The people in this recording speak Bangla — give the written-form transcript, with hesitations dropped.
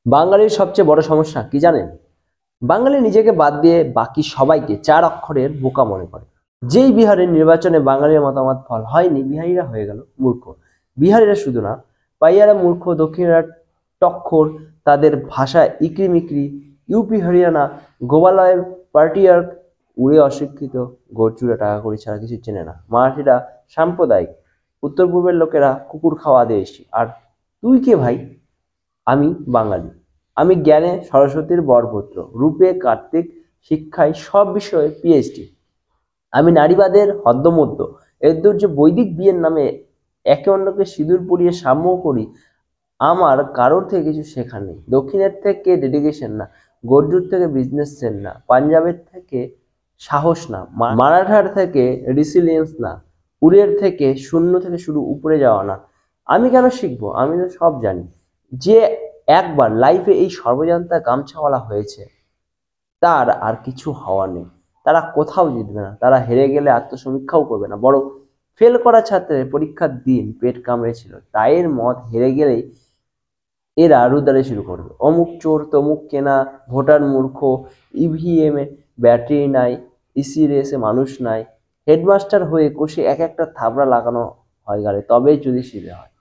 বাঙালির সবচেয়ে বড় সমস্যা কি জানেন? বাঙালি নিজেকে বাদ দিয়ে বাকি সবাইকে 4 অক্ষরের বোকা মনে করে। যেই বিহারের নির্বাচনে বাঙালির মতামত ফল হয়নি, বিহারিরা হয়ে গেল মূর্খ। বিহারিরা শুধু না, পাইয়ারা মূর্খ, দক্ষিণেরা টক্কর, তাদের ভাষা ইকরি-মিকরি। ইউপি, হরিয়ানা, গোবালয়ের পার্টিয়ার্ক, উড়ে অশিক্ষিত, গরচুরা টাকা কড়ি ছাড়া কিছু চেনে না। মারাঠিরা সাম্প্রদায়িক, উত্তর পূর্বের লোকেরা কুকুর খাওয়া দেশি। আর তুই কে ভাই? আমি বাঙালি। আমি জ্ঞানে সরস্বতীর বরপুত্র, রূপে কার্তিক, শিক্ষায় সব বিষয়ে পিএইচডি। আমি নারীবাদের হদ্দমধ্য। এদের যে বৈদিক বিয়ের নামে একে অন্যকে সিঁদুর পরিয়ে সাম্য করি, আমার কারোর থেকে কিছু শেখার নেই। দক্ষিণের থেকে ডেডিকেশন না, গর্জুর থেকে বিজনেস সেন না, পাঞ্জাবের থেকে সাহস না, মারাঠার থেকে রিসিলিয়েন্স না, উড়ের থেকে শূন্য থেকে শুরু উপরে যাওয়া না। আমি কেন শিখবো? আমি তো সব জানি। যে একবার লাইফে এই সর্বজান্তা গামছাওয়ালা হয়েছে, তার আর কিছু হওয়ার নেই। তারা কোথাও জিতবে না, তারা হেরে গেলে আত্মসমীক্ষাও করবে না, বরং ফেল করা ছাত্রের পরীক্ষার দিন পেট কামড়েছিল তাইয়ের মত হেরে গেলেই এরা রুদারে শুরু করবে। অমুক চোর, তমুক কেনা, ভোটার মূর্খ, ইভিএম এ ব্যাটারি নাই, ইসি রেসে মানুষ নাই। হেডমাস্টার হয়ে কষে এক একটা থাবড়া লাগানো হয় গালে, তবেই যদি সিধে হয়।